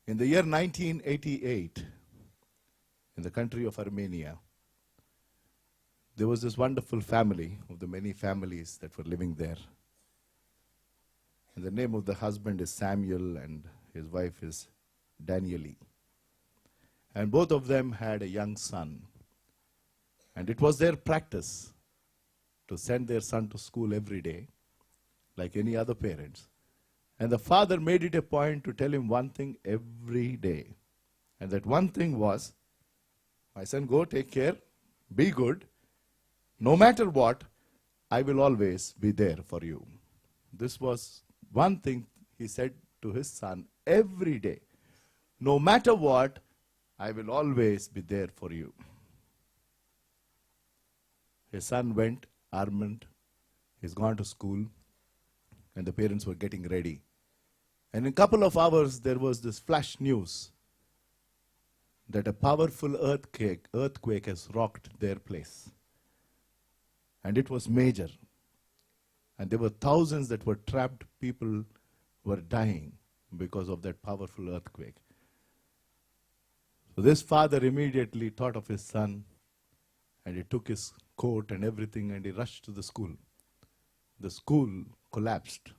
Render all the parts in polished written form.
In the year 1988, in the country of Armenia, there was this wonderful family of the many families that were living there. And the name of the husband is Samuel and his wife is Danieli. And both of them had a young son. And it was their practice to send their son to school every day, like any other parents. And the father made it a point to tell him one thing every day. And that one thing was, my son, go take care, be good. No matter what, I will always be there for you. This was one thing he said to his son every day. No matter what, I will always be there for you. His son went, Armand. He's gone to school. And the parents were getting ready. And in a couple of hours, there was this flash news that a powerful earthquake has rocked their place. And it was major. And there were thousands that were trapped. People were dying because of that powerful earthquake. So this father immediately thought of his son, and he took his coat and everything, and he rushed to the school. The school collapsed,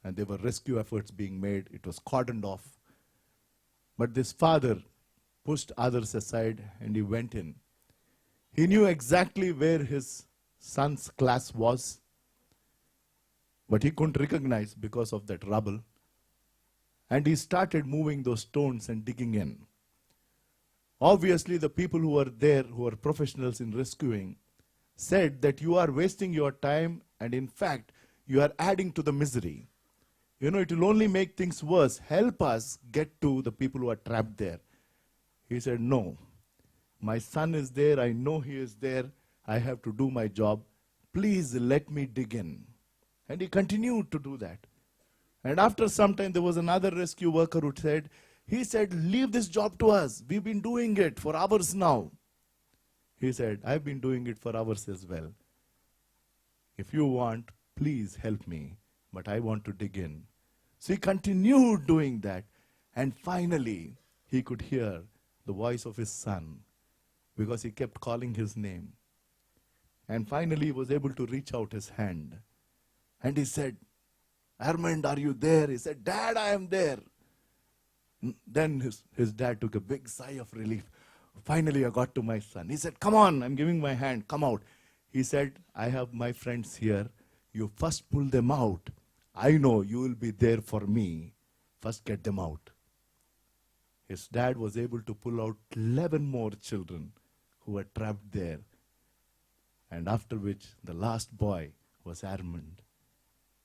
and there were rescue efforts being made. It was cordoned off. But this father pushed others aside, and he went in. He knew exactly where his son's class was, but he couldn't recognize because of that rubble. And he started moving those stones and digging in. Obviously, the people who were there, who were professionals in rescuing, said that you are wasting your time, and in fact, you are adding to the misery. You know, it will only make things worse. Help us get to the people who are trapped there. He said, no, my son is there. I know he is there. I have to do my job. Please let me dig in. And he continued to do that. And after some time, there was another rescue worker who said, leave this job to us. We've been doing it for hours now. He said, I've been doing it for hours as well. If you want, please help me. But I want to dig in. So he continued doing that. And finally, he could hear the voice of his son because he kept calling his name. And finally, he was able to reach out his hand. And he said, Armand, are you there? He said, Dad, I am there. Then his dad took a big sigh of relief. Finally, I got to my son. He said, come on, I'm giving my hand, come out. He said, I have my friends here. You first pull them out. I know you will be there for me. First get them out. His dad was able to pull out 11 more children who were trapped there. And after which, the last boy was Armand.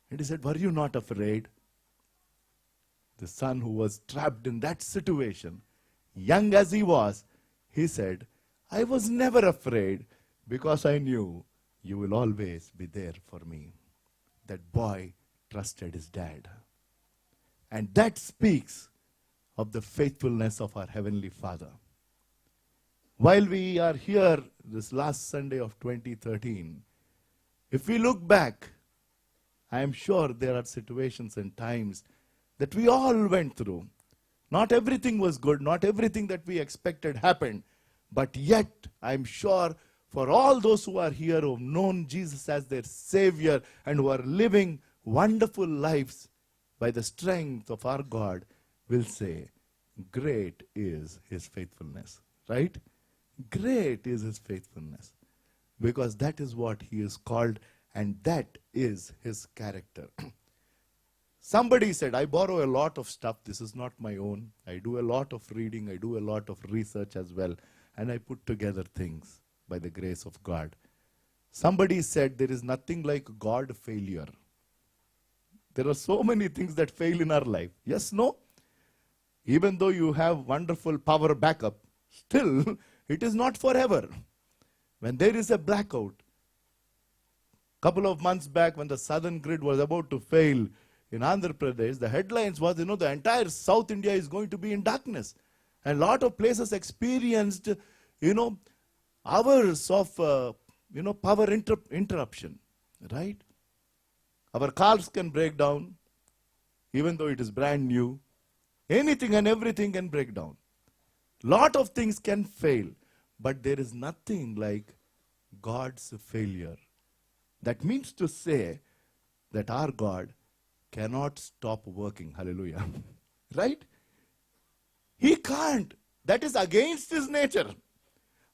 And he said, were you not afraid? The son who was trapped in that situation, young as he was, he said, I was never afraid because I knew you will always be there for me. That boy trusted his dad. And that speaks of the faithfulness of our Heavenly Father. While we are here this last Sunday of 2013, if we look back, I am sure there are situations and times that we all went through. Not everything was good, not everything that we expected happened, but yet I'm sure for all those who are here who have known Jesus as their Savior and who are living wonderful lives by the strength of our God, will say, great is His faithfulness, right? Great is His faithfulness, because that is what He is called and that is His character. Somebody said, I borrow a lot of stuff. This is not my own. I do a lot of reading. I do a lot of research as well. And I put together things by the grace of God. Somebody said there is nothing like God failure. There are so many things that fail in our life. Yes, no? Even though you have wonderful power backup, still it is not forever. When there is a blackout, couple of months back when the southern grid was about to fail, in Andhra Pradesh, the headlines was, the entire South India is going to be in darkness. And a lot of places experienced, hours of, power interruption, right? Our cars can break down, even though it is brand new. Anything and everything can break down. Lot of things can fail, but there is nothing like God's failure. That means to say that our God cannot stop working. Hallelujah. Right? He can't. That is against his nature.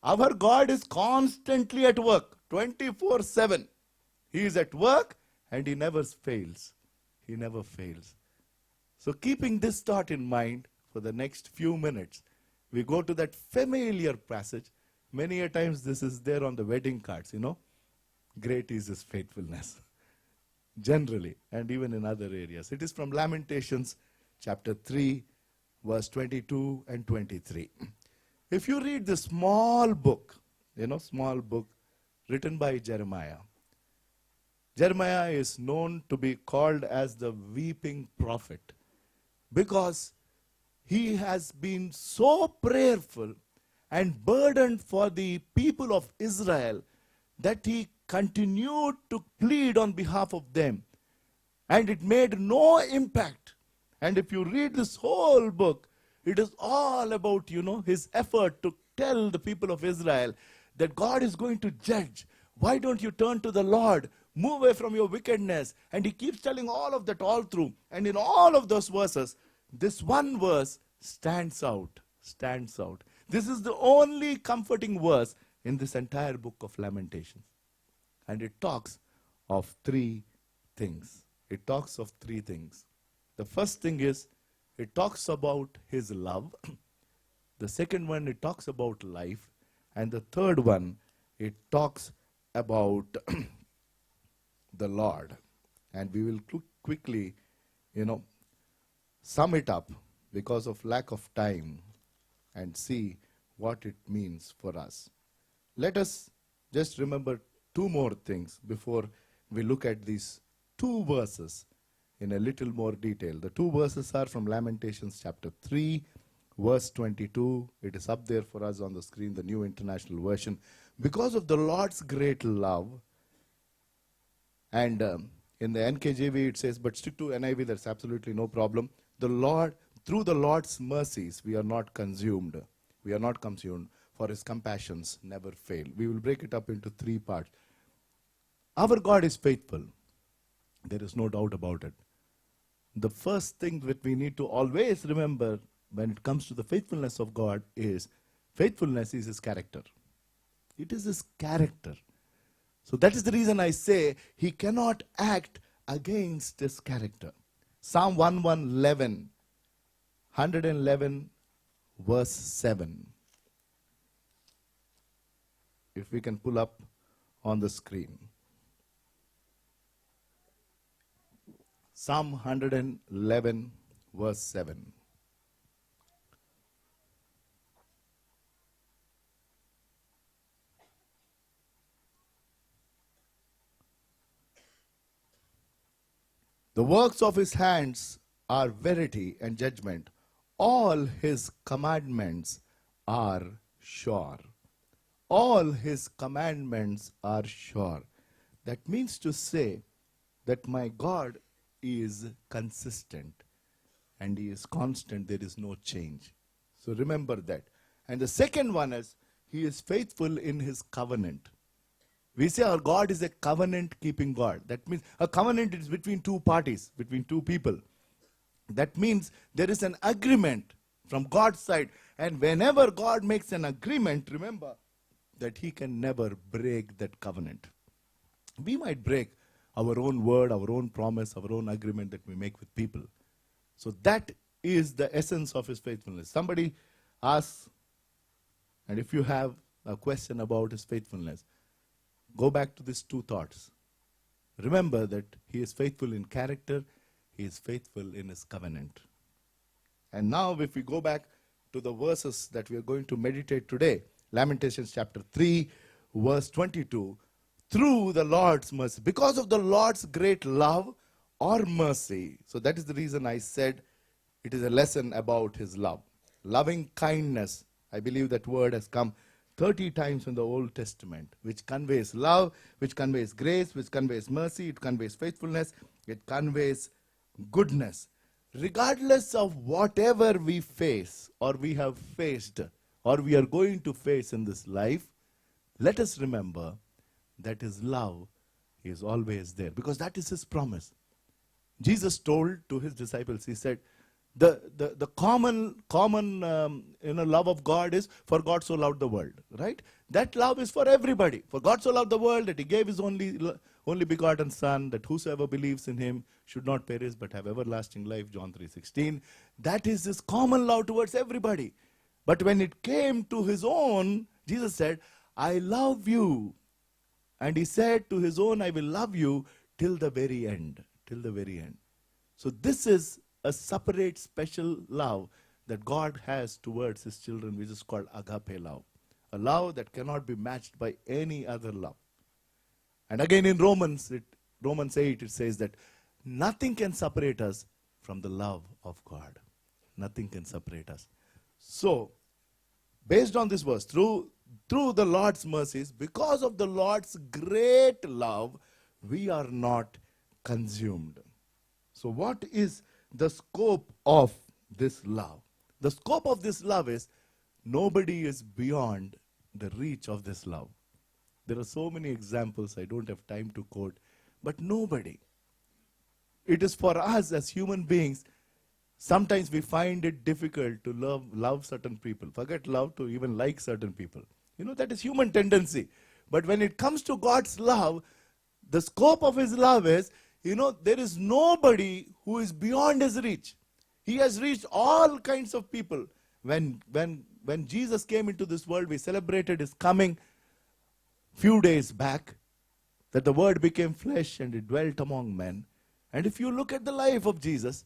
Our God is constantly at work, 24/7. He is at work and he never fails. He never fails. So keeping this thought in mind for the next few minutes, we go to that familiar passage. Many a times this is there on the wedding cards, Great is his faithfulness. Generally, and even in other areas. It is from Lamentations chapter 3, verse 22 and 23. If you read the small book written by Jeremiah, Jeremiah is known to be called as the weeping prophet because he has been so prayerful and burdened for the people of Israel that he continued to plead on behalf of them. And it made no impact. And if you read this whole book, it is all about, his effort to tell the people of Israel that God is going to judge. Why don't you turn to the Lord? Move away from your wickedness. And he keeps telling all of that all through. And in all of those verses, this one verse stands out. This is the only comforting verse in this entire book of Lamentations. And it talks of three things. The first thing is, it talks about his love. The second one, it talks about life. And the third one, it talks about the Lord. And we will quickly, sum it up because of lack of time and see what it means for us. Let us just remember two more things before we look at these two verses in a little more detail. The two verses are from Lamentations chapter 3, verse 22. It is up there for us on the screen, the New International Version. Because of the Lord's great love, and in the NKJV it says, but stick to NIV, that's absolutely no problem. Through the Lord's mercies, we are not consumed. For his compassions never fail. We will break it up into three parts. Our God is faithful. There is no doubt about it. The first thing that we need to always remember when it comes to the faithfulness of God is, faithfulness is his character. It is his character. So that is the reason I say he cannot act against his character. Psalm 111, verse 7. If we can pull up on the screen. Psalm 111, verse 7. The works of his hands are verity and judgment. All his commandments are sure. All his commandments are sure. That means to say that my God is consistent and he is constant. There is no change. So remember that. And the second one is, he is faithful in his covenant. We say our God is a covenant-keeping God. That means a covenant is between two parties, between two people. That means there is an agreement from God's side. And whenever God makes an agreement, remember that he can never break that covenant. We might break our own word, our own promise, our own agreement that we make with people. So that is the essence of his faithfulness. Somebody asks, and if you have a question about his faithfulness, go back to these two thoughts. Remember that he is faithful in character, he is faithful in his covenant. And now if we go back to the verses that we are going to meditate today, Lamentations chapter 3, verse 22, through the Lord's mercy, because of the Lord's great love or mercy. So that is the reason I said it is a lesson about his love. Loving kindness, I believe that word has come 30 times in the Old Testament, which conveys love, which conveys grace, which conveys mercy, it conveys faithfulness, it conveys goodness. regardless of whatever we face or we have faced or we are going to face in this life, let us remember that His love is always there, because that is His promise. Jesus told to His disciples, He said, the common love of God is, for God so loved the world, right? That love is for everybody. For God so loved the world that He gave His only begotten Son, that whosoever believes in Him should not perish but have everlasting life, John 3:16. That is His common love towards everybody. But when it came to His own, Jesus said, I love you. And He said to His own, I will love you till the very end. Till the very end. So this is a separate, special love that God has towards His children, which is called agape love. A love that cannot be matched by any other love. And again in Romans 8, it says that nothing can separate us from the love of God. Nothing can separate us. So, based on this verse, through the Lord's mercies, because of the Lord's great love, we are not consumed. So what is the scope of this love? The scope of this love is nobody is beyond the reach of this love. There are so many examples, I don't have time to quote, but nobody. It is for us as human beings, sometimes we find it difficult to love certain people. Forget love, to even like certain people. That is human tendency. But when it comes to God's love, the scope of His love is, there is nobody who is beyond His reach. He has reached all kinds of people. When Jesus came into this world, we celebrated His coming few days back, that the Word became flesh and it dwelt among men. And if you look at the life of Jesus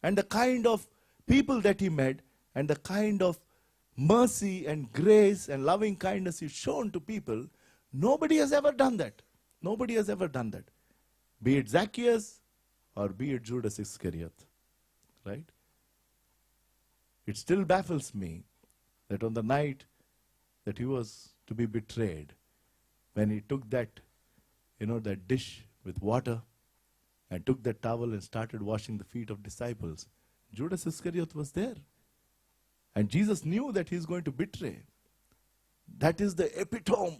and the kind of people that He met and the kind of mercy and grace and loving kindness He's shown to people, nobody has ever done that. Nobody has ever done that. Be it Zacchaeus or be it Judas Iscariot. Right? It still baffles me that on the night that He was to be betrayed, when He took that dish with water and took that towel and started washing the feet of disciples, Judas Iscariot was there. And Jesus knew that He's going to betray. That is the epitome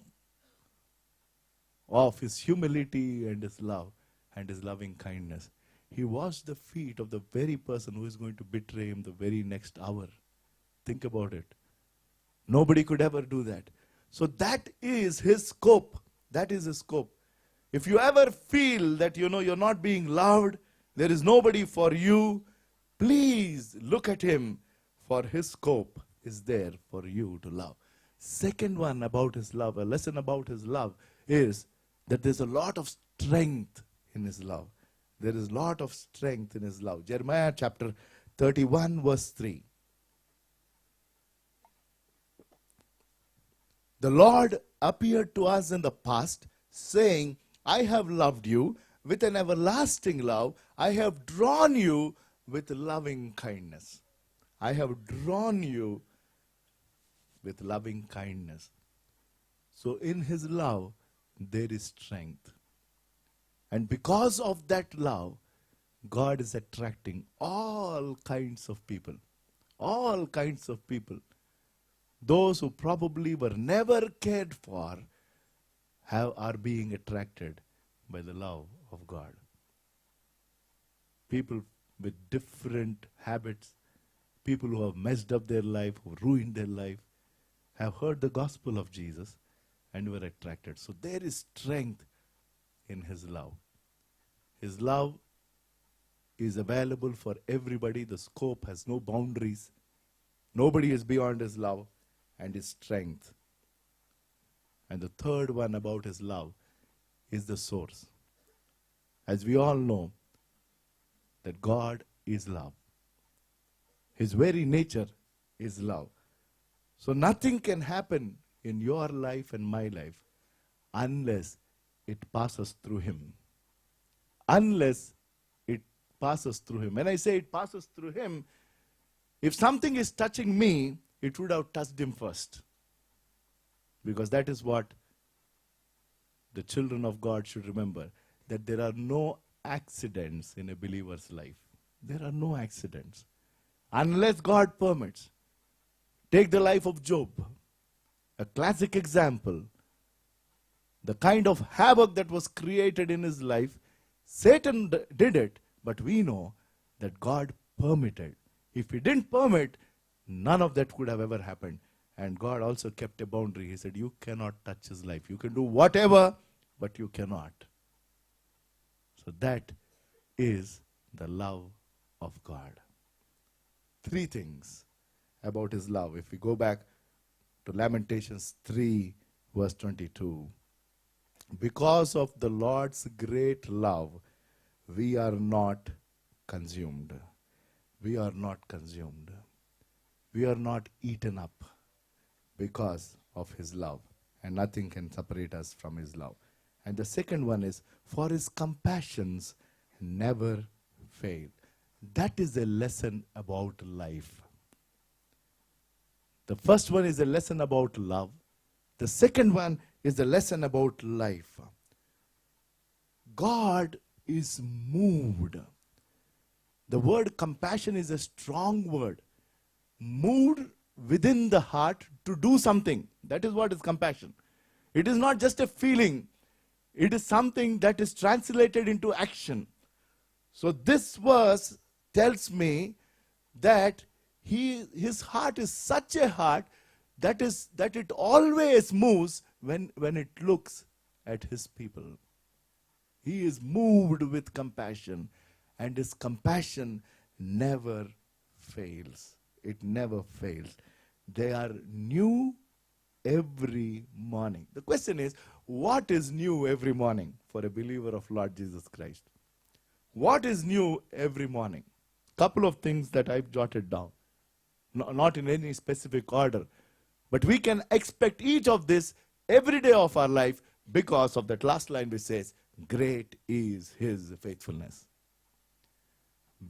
of His humility and His love and His loving kindness. He washed the feet of the very person who is going to betray Him the very next hour. Think about it. Nobody could ever do that. So that is His scope. That is His scope. If you ever feel that you're not being loved, there is nobody for you, please look at Him, for His scope is there for you to love. Second one about His love, a lesson about His love, is that there's a lot of strength in His love. There is a lot of strength in His love. Jeremiah chapter 31 verse 3. The Lord appeared to us in the past, saying, I have loved you with an everlasting love. I have drawn you with loving kindness. I have drawn you with loving kindness. So in His love, there is strength. And because of that love, God is attracting all kinds of people. All kinds of people. Those who probably were never cared for are being attracted by the love of God. People with different habits, people who have messed up their life, who ruined their life, have heard the gospel of Jesus and were attracted. So there is strength in His love. His love is available for everybody. The scope has no boundaries. Nobody is beyond His love and His strength. And the third one about His love is the source. As we all know, that God is love. His very nature is love. So nothing can happen in your life and my life unless it passes through Him. Unless it passes through Him. When I say it passes through Him, if something is touching me, it would have touched Him first. Because that is what the children of God should remember, that there are no accidents in a believer's life. there are no accidents. Unless God permits. Take the life of Job, a classic example. The kind of havoc that was created in his life, Satan did it, but we know that God permitted. If he didn't permit, none of that could have ever happened. And God also kept a boundary. He said, you cannot touch his life. You can do whatever, but you cannot. So that is the love of God. 3 things about his love. If we go back to Lamentations 3, verse 22. Because of the Lord's great love, we are not consumed. We are not consumed. We are not eaten up because of his love. And nothing can separate us from his love. And the second one is, for his compassions never fail. That is a lesson about life. The first one is a lesson about love. The second one is a lesson about life. God is moved. The word compassion is a strong word. Moved within the heart to do something. That is what is compassion. It is not just a feeling. It is something that is translated into action. So this verse tells me that his heart is such a heart that it always moves when it looks at his people. He is moved with compassion, and his compassion never fails. It never fails. They are new every morning. The question is, what is new every morning for a believer of Lord Jesus Christ? What is new every morning? Couple of things that I've jotted down. Not in any specific order. But we can expect each of this every day of our life because of that last line which says, great is his faithfulness.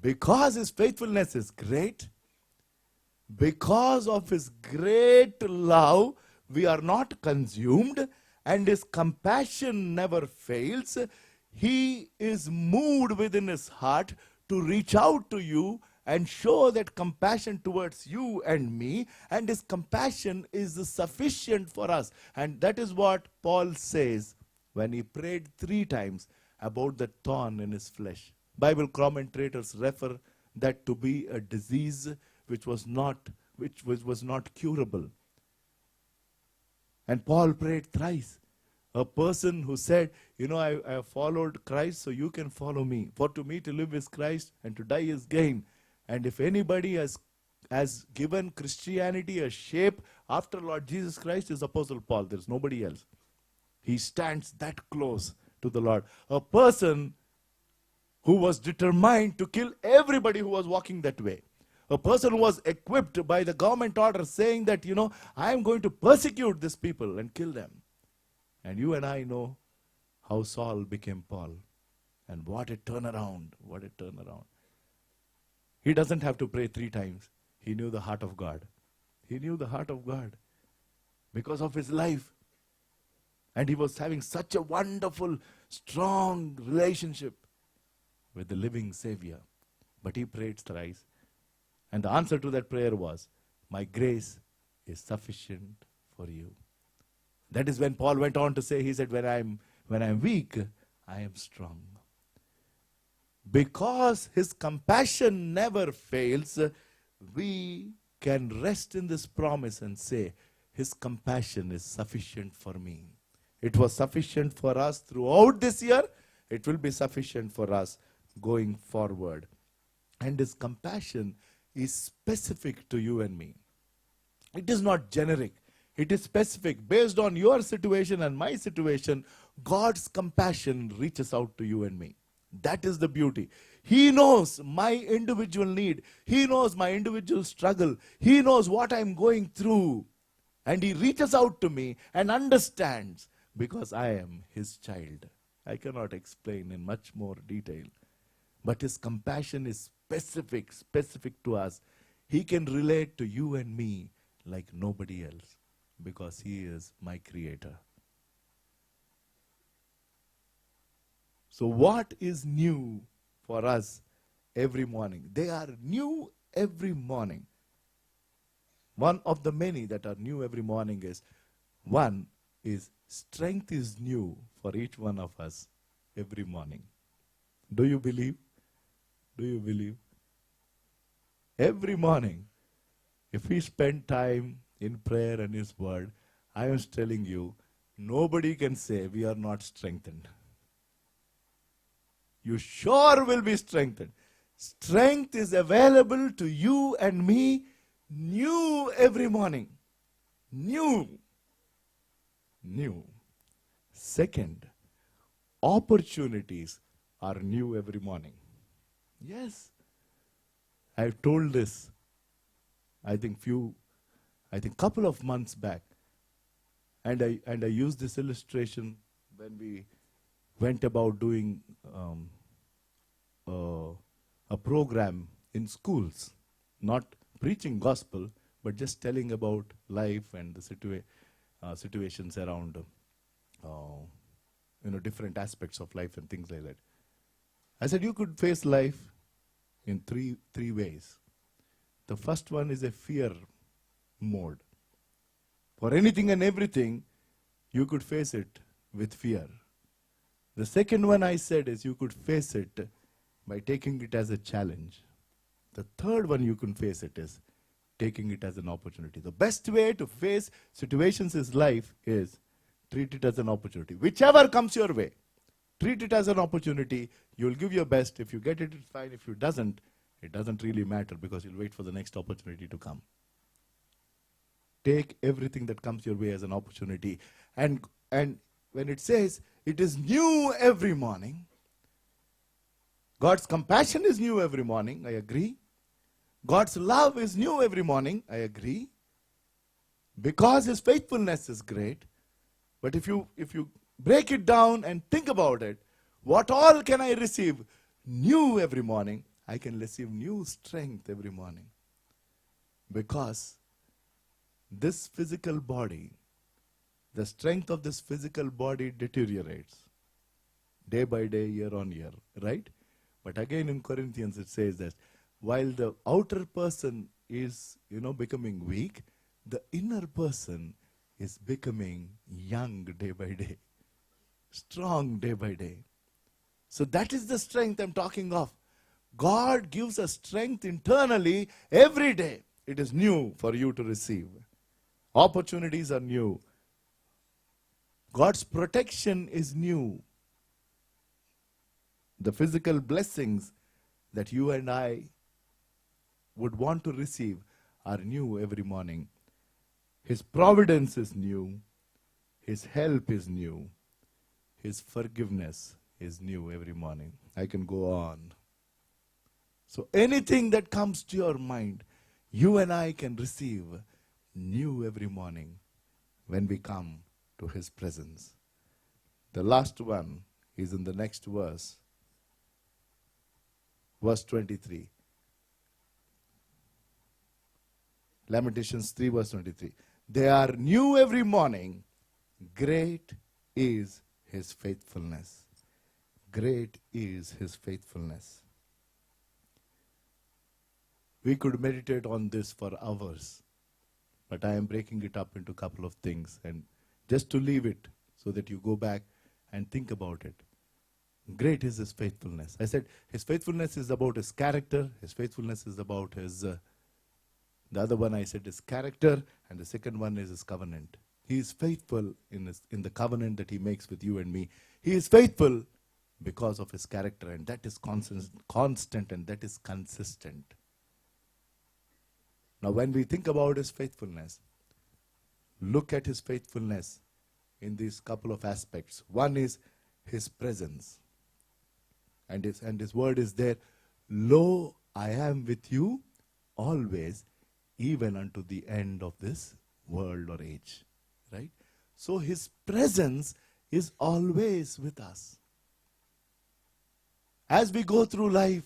Because his faithfulness is great, because of his great love, we are not consumed, and his compassion never fails. He is moved within his heart to reach out to you and show that compassion towards you and me, and his compassion is sufficient for us. And that is what Paul says when he prayed 3 times about the thorn in his flesh. Bible commentators refer that to be a disease which was not curable. And Paul prayed thrice. A person who said, I have followed Christ, so you can follow me. For to me to live is Christ, and to die is gain. And if anybody has given Christianity a shape after Lord Jesus Christ, is Apostle Paul. There's nobody else. He stands that close to the Lord. A person who was determined to kill everybody who was walking that way. A person who was equipped by the government order saying that, I am going to persecute these people and kill them. And you and I know how Saul became Paul. And what a turnaround. What a turnaround. He doesn't have to pray 3 times. He knew the heart of God. He knew the heart of God because of his life. And he was having such a wonderful, strong relationship with the living Savior. But he prayed thrice. And the answer to that prayer was, my grace is sufficient for you. That is when Paul went on to say, he said, when I'm weak, I am strong. Because his compassion never fails, we can rest in this promise and say, his compassion is sufficient for me. It was sufficient for us throughout this year. It will be sufficient for us going forward. And his compassion is specific to you and me. It is not generic. It is specific. Based on your situation and my situation, God's compassion reaches out to you and me. That is the beauty. He knows my individual need. He knows my individual struggle. He knows what I'm going through. And he reaches out to me and understands because I am his child. I cannot explain in much more detail. But his compassion is specific to us. He can relate to you and me like nobody else because he is my creator. So what is new for us every morning. They are new every morning. One of the many that are new every morning is, one is strength is new for each one of us every morning. Do you believe? Do you believe? Every morning, if we spend time in prayer and His Word, I am telling you, nobody can say we are not strengthened. You sure will be strengthened. Strength is available to you and me new every morning. New. New. Second, opportunities are new every morning. Yes. I've told this, I think couple of months back. And I used this illustration when we went about doing a program in schools, not preaching gospel, but just telling about life and the situations around, different aspects of life and things like that. I said you could face life in three ways. The first one is a fear mode. For anything and everything, you could face it with fear. The second one I said is you could face it by taking it as a challenge. The third one you can face it is taking it as an opportunity. The best way to face situations in life is treat it as an opportunity. Whichever comes your way, treat it as an opportunity. You'll give your best. If you get it, it's fine. If you doesn't, it doesn't really matter because you'll wait for the next opportunity to come. Take everything that comes your way as an opportunity. And when it says it is new every morning, God's compassion is new every morning, I agree. God's love is new every morning, I agree. Because His faithfulness is great. But if you break it down and think about it, what all can I receive new every morning? I can receive new strength every morning. Because this physical body, the strength of this physical body deteriorates day by day, year on year, right? But again in Corinthians it says that while the outer person is, becoming weak, the inner person is becoming young day by day, strong day by day. So that is the strength I'm talking of. God gives us strength internally every day. It is new for you to receive. Opportunities are new. God's protection is new. The physical blessings that you and I would want to receive are new every morning. His providence is new. His help is new. His forgiveness is new every morning. I can go on. So anything that comes to your mind, you and I can receive new every morning when we come to His presence. The last one is in the next verse. Verse 23. Lamentations 3 verse 23. They are new every morning. Great is His faithfulness. Great is His faithfulness. We could meditate on this for hours. But I am breaking it up into a couple of things. And just to leave it so that you go back and think about it. Great is His faithfulness. I said His faithfulness is about His character. His faithfulness is about His... the other one I said is character. And the second one is His covenant. He is faithful in the covenant that He makes with you and me. He is faithful because of His character. And that is constant and that is consistent. Now when we think about His faithfulness, look at His faithfulness in these couple of aspects. One is His presence. And His word is there. Lo, I am with you always, even unto the end of this world or age. Right? So His presence is always with us. As we go through life,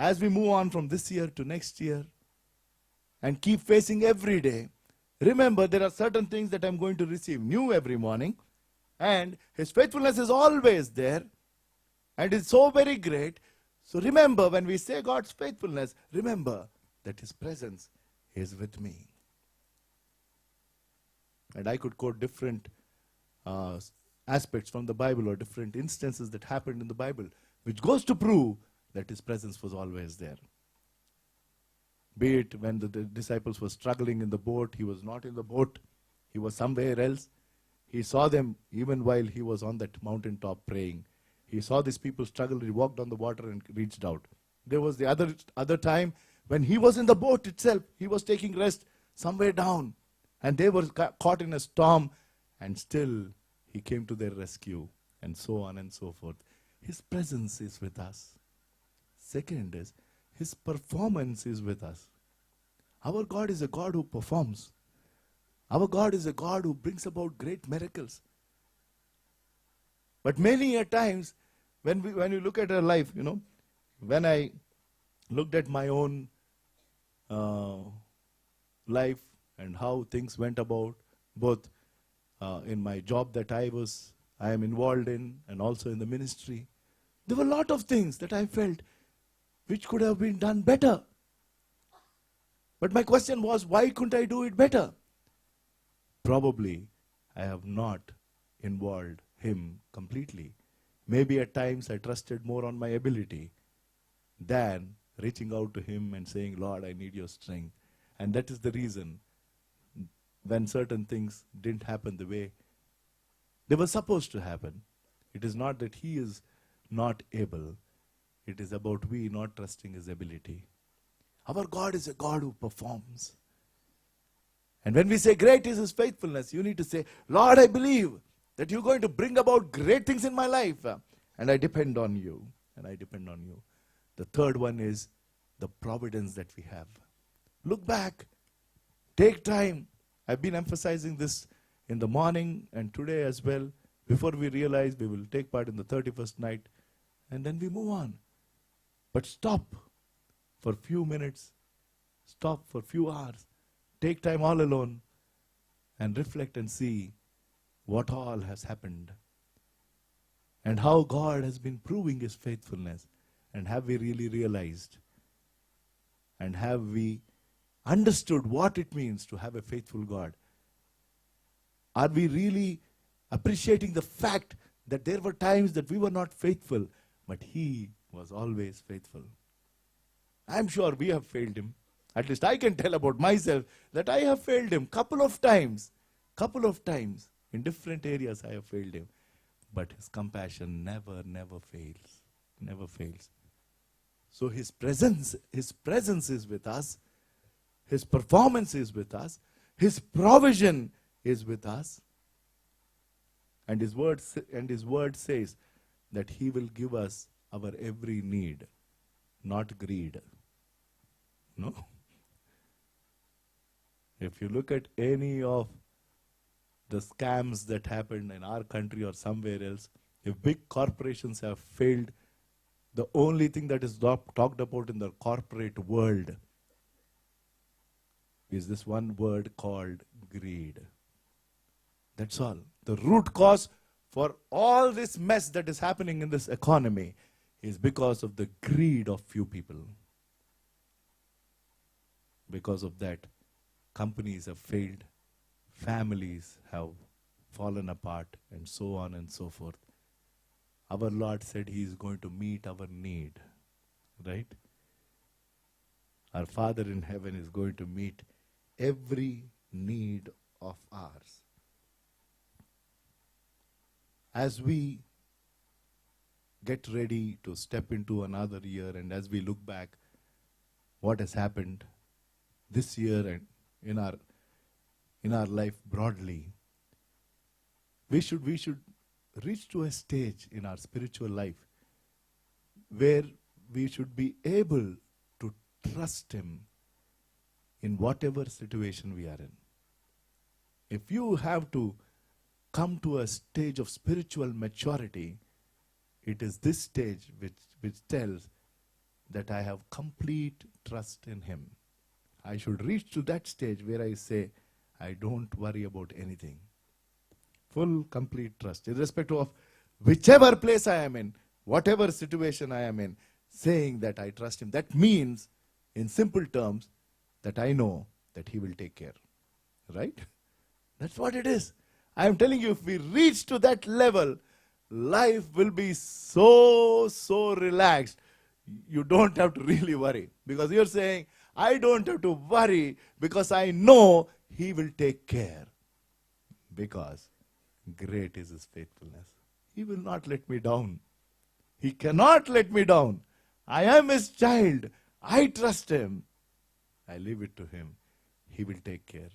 as we move on from this year to next year, and keep facing every day, remember there are certain things that I'm going to receive new every morning. And His faithfulness is always there. And it's so very great. So remember, when we say God's faithfulness, remember that His presence is with me. And I could quote different uh, aspects from the Bible or different instances that happened in the Bible, which goes to prove that His presence was always there. Be it when the disciples were struggling in the boat, He was not in the boat, He was somewhere else. He saw them even while He was on that mountaintop praying. He saw these people struggle, He walked on the water and reached out. There was the other time when He was in the boat itself, He was taking rest somewhere down, and they were caught in a storm, and still He came to their rescue, and so on and so forth. His presence is with us. Second is, His performance is with us. Our God is a God who performs. Our God is a God who brings about great miracles. But many a times, when you look at our life, when I looked at my own life and how things went about, both in my job that I am involved in, and also in the ministry, there were a lot of things that I felt which could have been done better. But my question was, why couldn't I do it better? Probably I have not involved Him completely. Maybe at times I trusted more on my ability than reaching out to Him and saying, Lord, I need your strength. And that is the reason when certain things didn't happen the way they were supposed to happen. It is not that He is not able. It is about we not trusting His ability. Our God is a God who performs. And when we say great is His faithfulness, you need to say, Lord, I believe that you're going to bring about great things in my life. And I depend on you. And I depend on you. The third one is the providence that we have. Look back. Take time. I've been emphasizing this in the morning and today as well. Before we realize we will take part in the 31st night. And then we move on. But stop for a few minutes. Stop for a few hours. Take time all alone and reflect and see what all has happened and how God has been proving His faithfulness. And have we really realized and have we understood what it means to have a faithful God? Are we really appreciating the fact that there were times that we were not faithful, but He was always faithful? I'm sure we have failed Him. At least I can tell about myself that I have failed Him couple of times. In different areas I have failed Him. But His compassion never fails. Never fails. So His presence is with us. His performance is with us. His provision is with us. And His word says that He will give us our every need, not greed. No? If you look at any of the scams that happened in our country or somewhere else, if big corporations have failed, the only thing that is talked about in the corporate world is this one word called greed. That's all. The root cause for all this mess that is happening in this economy is because of the greed of few people. Because of that, companies have failed, families have fallen apart, and so on and so forth. Our Lord said He is going to meet our need, right? Our Father in heaven is going to meet every need of ours. As we get ready to step into another year, and as we look back what has happened this year and in our life broadly, we should reach to a stage in our spiritual life where we should be able to trust Him in whatever situation we are in. If you have to come to a stage of spiritual maturity, it is this stage which tells that I have complete trust in Him. I should reach to that stage where I say, I don't worry about anything. Full, complete trust, irrespective of whichever place I am in, whatever situation I am in. saying that I trust him. That means, in simple terms, that I know that he will take care. Right? That's what it is. I am telling you, if we reach to that level, life will be so relaxed. You don't have to really worry. Because you're saying, I don't have to worry because I know he will take care. Because great is his faithfulness. He will not let me down. He cannot let me down. I am his child. I trust him. I leave it to him. He will take care.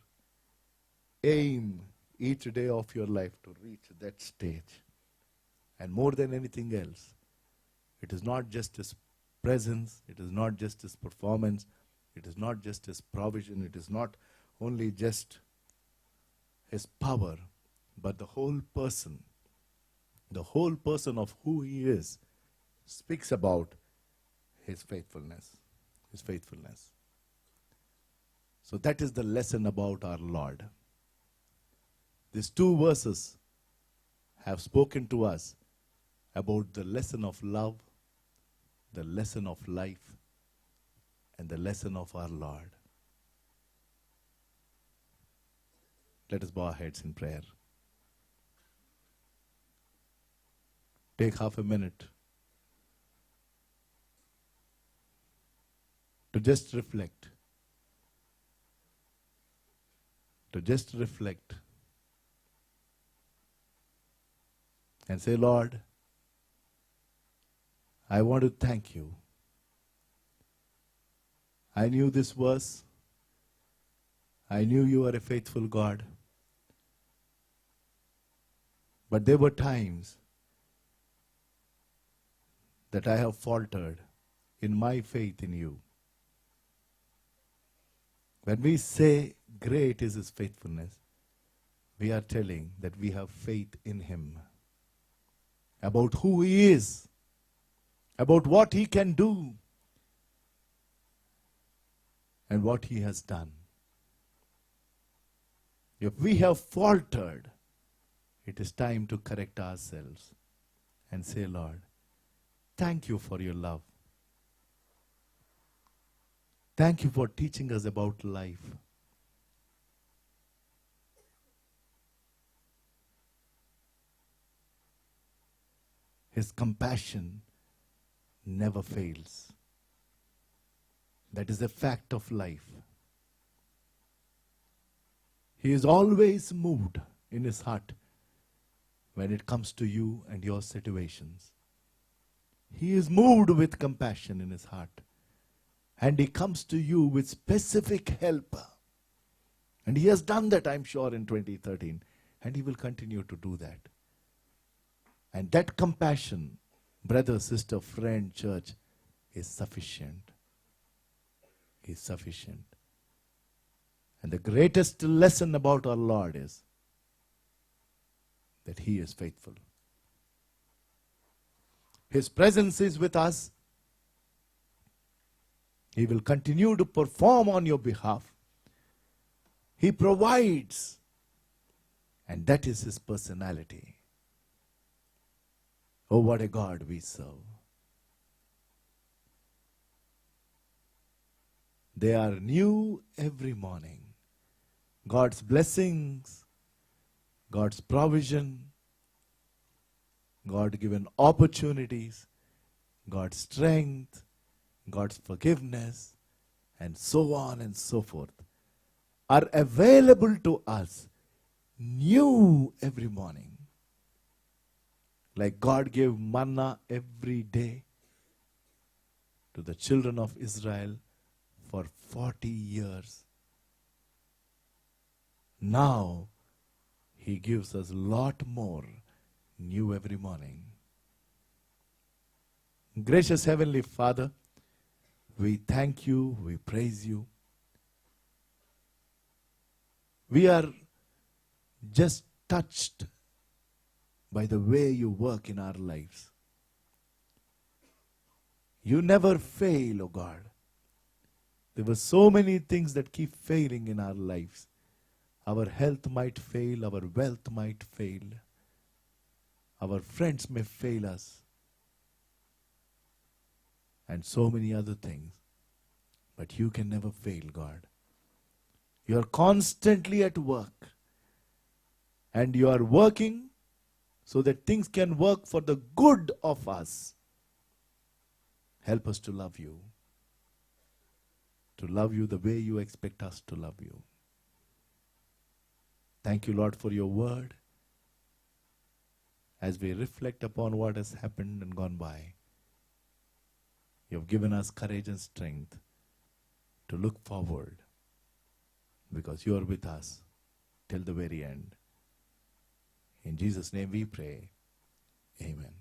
Aim each day of your life to reach that stage. And more than anything else, it is not just his presence, it is not just his performance, it is not just his provision, it is not only just his power, but the whole person of who he is speaks about his faithfulness. His faithfulness. So that is the lesson about our Lord. These two verses have spoken to us about the lesson of love, the lesson of life, and the lesson of our Lord. Let us bow our heads in prayer. Take half a minute to just reflect. To just reflect. And say, Lord, I want to thank you. I knew this verse. I knew you are a faithful God. But there were times that I have faltered in my faith in you. When we say great is his faithfulness, we are telling that we have faith in him. About who he is, about what he can do, and what he has done. If we have faltered, it is time to correct ourselves and say, Lord, thank you for your love. Thank you for teaching us about life. His compassion never fails. That is a fact of life. He is always moved in his heart when it comes to you and your situations. He is moved with compassion in his heart. And he comes to you with specific help. And he has done that, I'm sure, in 2013. And he will continue to do that. And that compassion, brother, sister, friend, church, is sufficient. Is sufficient. And the greatest lesson about our Lord is that he is faithful. His presence is with us. He will continue to perform on your behalf. He provides. And that is his personality. Oh, what a God we serve. They are new every morning. God's blessings, God's provision, God-given opportunities, God's strength, God's forgiveness, and so on and so forth, are available to us new every morning. Like God gave manna every day to the children of Israel for 40 years. Now, he gives us a lot more new every morning. Gracious Heavenly Father, we thank you, we praise you. We are just touched by the way you work in our lives. You never fail, oh God. There were so many things that keep failing in our lives. Our health might fail, our wealth might fail. Our friends may fail us. and so many other things. But you can never fail, God. You are constantly at work. And you are working so that things can work for the good of us. Help us to love you the way you expect us to love you. Thank you, Lord, for your word. As we reflect upon what has happened and gone by, you have given us courage and strength to look forward, because you are with us till the very end. In Jesus' name we pray. Amen.